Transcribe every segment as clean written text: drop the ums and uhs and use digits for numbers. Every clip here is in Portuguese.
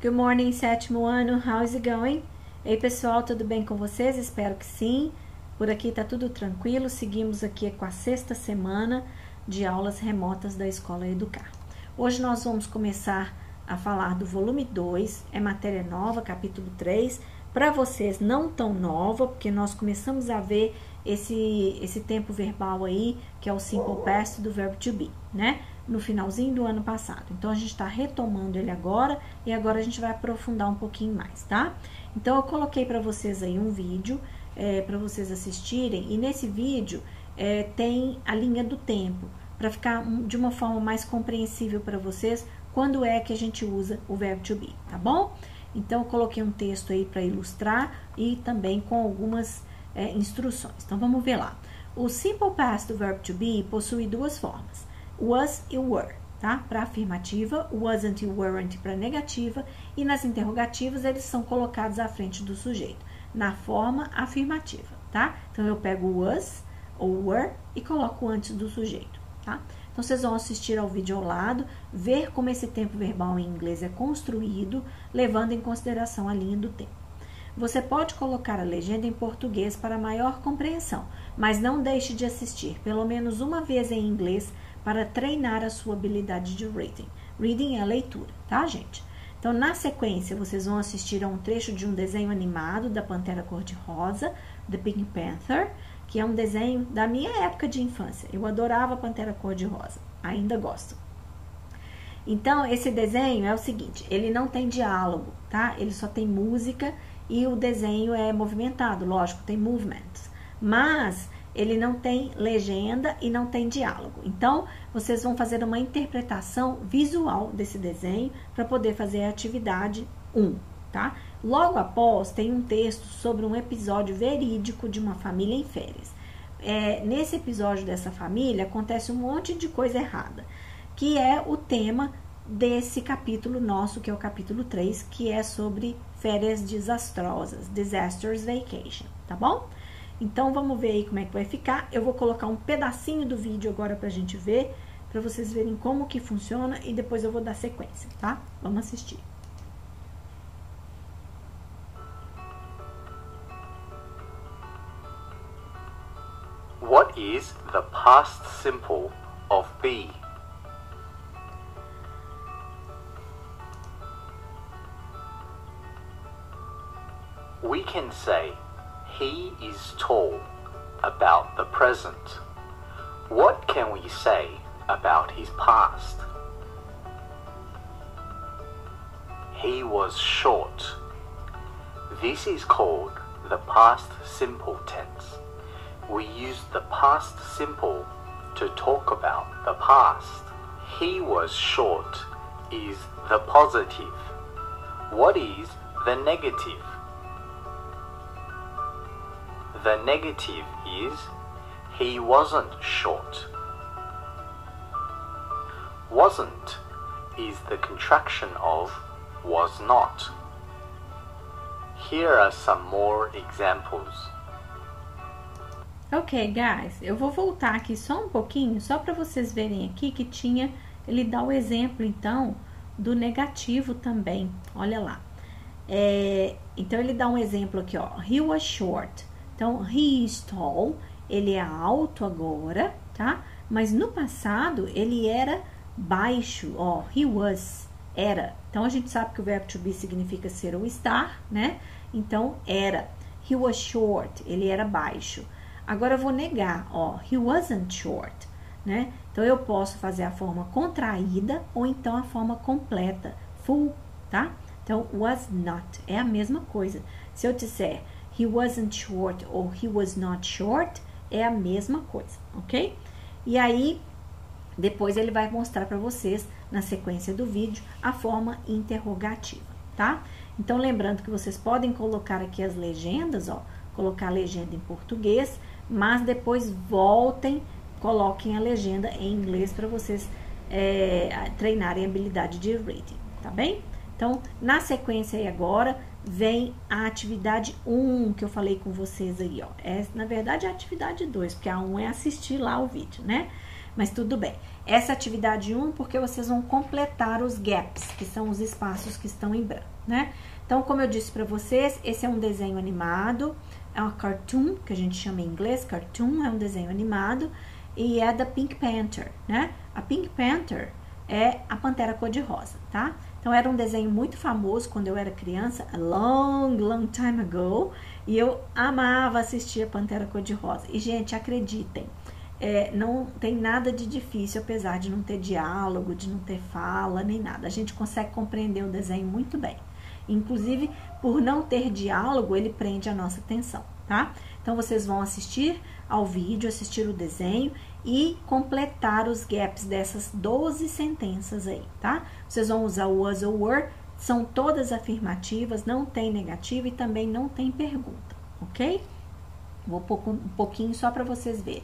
Good morning, sétimo ano. How is it going? Ei, pessoal, tudo bem com vocês? Espero que sim. Por aqui tá tudo tranquilo. Seguimos aqui com a 6ª semana de aulas remotas da Escola Educar. Hoje nós vamos começar a falar do volume 2, é matéria nova, capítulo 3. Para vocês não tão nova, porque nós começamos a ver esse tempo verbal aí, que é o simple past do verbo to be, né? No finalzinho do ano passado. Então, a gente está retomando ele agora e agora a gente vai aprofundar um pouquinho mais, tá? Então, eu coloquei para vocês aí um vídeo para vocês assistirem e nesse vídeo tem a linha do tempo para ficar de uma forma mais compreensível para vocês quando é que a gente usa o verbo to be, tá bom? Então, eu coloquei um texto aí para ilustrar e também com algumas instruções. Então, vamos ver lá. O simple past do verbo to be possui duas formas. Was e were, tá? Para afirmativa, wasn't e weren't para negativa, e nas interrogativas eles são colocados à frente do sujeito, na forma afirmativa, tá? Então, eu pego was ou were e coloco antes do sujeito, tá? Então, vocês vão assistir ao vídeo ao lado, ver como esse tempo verbal em inglês é construído, levando em consideração a linha do tempo. Você pode colocar a legenda em português para maior compreensão, mas não deixe de assistir pelo menos uma vez em inglês para treinar a sua habilidade de reading. Reading é a leitura, tá, gente? Então, na sequência, vocês vão assistir a um trecho de um desenho animado da Pantera Cor-de-Rosa, The Pink Panther, que é um desenho da minha época de infância. Eu adorava a Pantera Cor-de-Rosa, ainda gosto. Então, esse desenho é o seguinte, ele não tem diálogo, tá? Ele só tem música e o desenho é movimentado, lógico, tem movements. Mas ele não tem legenda e não tem diálogo. Então, vocês vão fazer uma interpretação visual desse desenho para poder fazer a atividade 1, tá? Logo após, tem um texto sobre um episódio verídico de uma família em férias. Nesse episódio dessa família, acontece um monte de coisa errada, que é o tema desse capítulo nosso, que é o capítulo 3, que é sobre férias desastrosas, Disastrous Vacation, tá bom? Então, vamos ver aí como é que vai ficar. Eu vou colocar um pedacinho do vídeo agora pra gente ver, pra vocês verem como que funciona e depois eu vou dar sequência, tá? Vamos assistir. What is the past simple of be? We can say, he is tall about the present. What can we say about his past? He was short. This is called the past simple tense. We use the past simple to talk about the past. He was short is the positive. What is the negative? The negative is, he wasn't short. Wasn't is the contraction of was not. Here are some more examples. Ok, guys, eu vou voltar aqui só um pouquinho, só para vocês verem aqui que ele dá o exemplo, então, do negativo também. Olha lá. Então, ele dá um exemplo aqui, ó. He was short. Então, he is tall, ele é alto agora, tá? Mas no passado, ele era baixo, ó, he was, era. Então, a gente sabe que o verbo to be significa ser ou estar, né? Então, era. He was short, ele era baixo. Agora, eu vou negar, ó, he wasn't short, né? Então, eu posso fazer a forma contraída ou então a forma completa, full, tá? Então, was not, é a mesma coisa. Se eu disser he wasn't short ou he was not short, é a mesma coisa, ok? E aí, depois ele vai mostrar para vocês, na sequência do vídeo, a forma interrogativa, tá? Então, lembrando que vocês podem colocar aqui as legendas, ó, colocar a legenda em português, mas depois voltem, coloquem a legenda em inglês para vocês treinarem a habilidade de reading, tá bem? Então, na sequência aí agora, vem a atividade 1 que eu falei com vocês aí, ó. Na verdade, é a atividade 2, porque a 1 é assistir lá o vídeo, né? Mas tudo bem. Essa é a atividade 1, porque vocês vão completar os gaps, que são os espaços que estão em branco, né? Então, como eu disse para vocês, esse é um desenho animado, é uma cartoon, que a gente chama em inglês, cartoon é um desenho animado, e é da Pink Panther, né? A Pink Panther é a Pantera Cor-de-Rosa, tá? Então, era um desenho muito famoso quando eu era criança, a long, long time ago, e eu amava assistir a Pantera Cor-de-Rosa. E, gente, acreditem, não tem nada de difícil, apesar de não ter diálogo, de não ter fala, nem nada. A gente consegue compreender o desenho muito bem. Inclusive, por não ter diálogo, ele prende a nossa atenção, tá? Então, vocês vão assistir ao vídeo, assistir o desenho e completar os gaps dessas 12 sentenças aí, tá? Vocês vão usar o was ou were, são todas afirmativas, não tem negativa e também não tem pergunta, ok? Vou pôr um pouquinho só para vocês verem.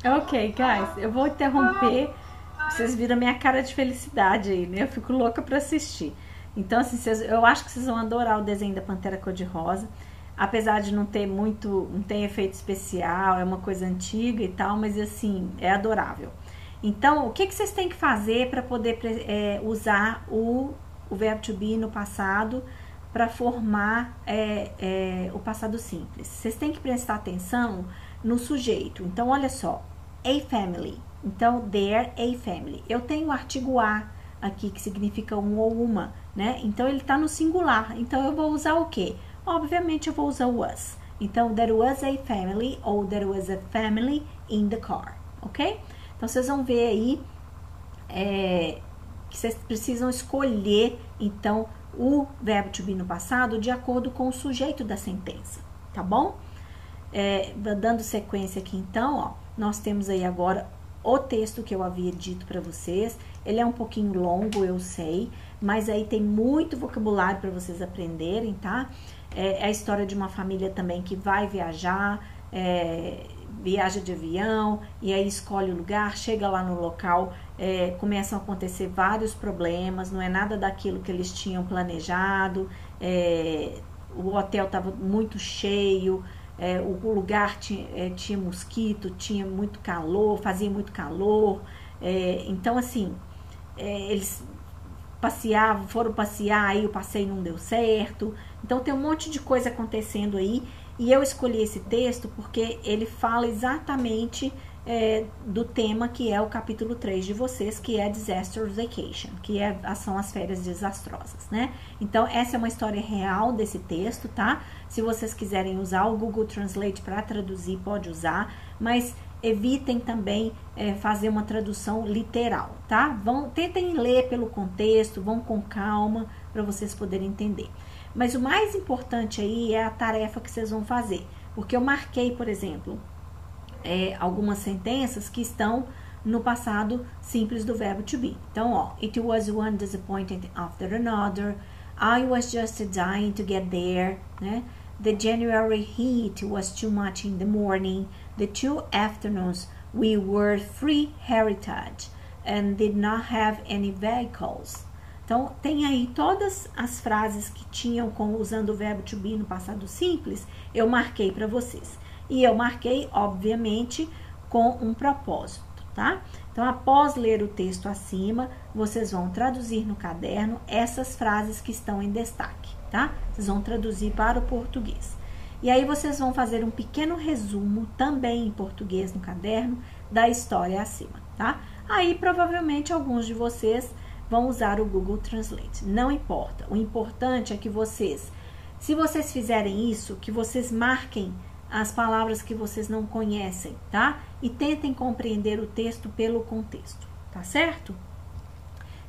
Ok, guys, eu vou interromper. Vocês viram a minha cara de felicidade aí, né? Eu fico louca pra assistir. Então, assim, eu acho que vocês vão adorar o desenho da Pantera Cor-de-Rosa. Apesar de não ter não tem efeito especial, é uma coisa antiga e tal, mas assim, é adorável. Então, o que vocês têm que fazer para poder usar o verbo to be no passado para formar o passado simples? Vocês têm que prestar atenção no sujeito. Então, olha só, a family. Então, they're a family. Eu tenho o artigo a aqui, que significa um ou uma, né? Então, ele tá no singular. Então, eu vou usar o quê? Obviamente, eu vou usar o was. Então, there was a family ou there was a family in the car, ok? Então, vocês vão ver aí que vocês precisam escolher, então, o verbo to be no passado de acordo com o sujeito da sentença, tá bom? Dando sequência aqui, então, ó, nós temos aí agora o texto que eu havia dito para vocês. Ele é um pouquinho longo, eu sei, mas aí tem muito vocabulário para vocês aprenderem, tá? É a história de uma família também que vai viajar, viaja de avião, e aí escolhe o lugar, chega lá no local, começam a acontecer vários problemas, não é nada daquilo que eles tinham planejado, o hotel estava muito cheio, o lugar tinha mosquito, tinha muito calor, fazia muito calor, então assim, eles foram passear, aí o passeio não deu certo, então tem um monte de coisa acontecendo aí, e eu escolhi esse texto porque ele fala exatamente do tema que é o capítulo 3 de vocês, que é Disaster Vacation, que são as férias desastrosas, né? Então, essa é uma história real desse texto, tá? Se vocês quiserem usar o Google Translate para traduzir, pode usar, mas evitem também fazer uma tradução literal, tá? Tentem ler pelo contexto, vão com calma para vocês poderem entender. Mas o mais importante aí é a tarefa que vocês vão fazer, porque eu marquei, por exemplo, algumas sentenças que estão no passado simples do verbo to be. Então, ó, it was one disappointment after another, I was just dying to get there, né? The January heat was too much in the morning, the 2 afternoons we were free heritage and did not have any vehicles. Então, tem aí todas as frases que tinham usando o verbo to be no passado simples, eu marquei para vocês. E eu marquei, obviamente, com um propósito, tá? Então, após ler o texto acima, vocês vão traduzir no caderno essas frases que estão em destaque, tá? Vocês vão traduzir para o português. E aí, vocês vão fazer um pequeno resumo, também em português no caderno, da história acima, tá? Aí, provavelmente, alguns de vocês vão usar o Google Translate. Não importa. O importante é que vocês, se vocês fizerem isso, que vocês marquem as palavras que vocês não conhecem, tá? E tentem compreender o texto pelo contexto, tá certo?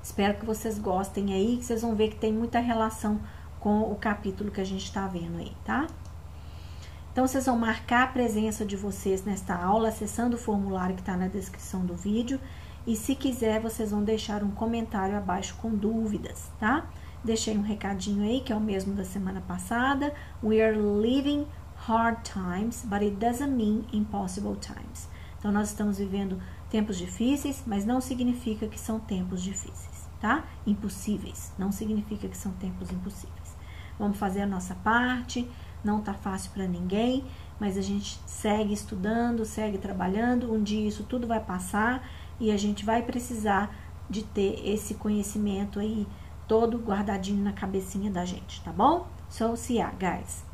Espero que vocês gostem aí, que vocês vão ver que tem muita relação com o capítulo que a gente tá vendo aí, tá? Então, vocês vão marcar a presença de vocês nesta aula, acessando o formulário que tá na descrição do vídeo. E se quiser, vocês vão deixar um comentário abaixo com dúvidas, tá? Deixei um recadinho aí, que é o mesmo da semana passada. We are living hard times, but it doesn't mean impossible times. Então, nós estamos vivendo tempos difíceis, mas não significa que são tempos difíceis, tá? Impossíveis, não significa que são tempos impossíveis. Vamos fazer a nossa parte, não tá fácil para ninguém, mas a gente segue estudando, segue trabalhando, um dia isso tudo vai passar e a gente vai precisar de ter esse conhecimento aí todo guardadinho na cabecinha da gente, tá bom? So, see ya, guys!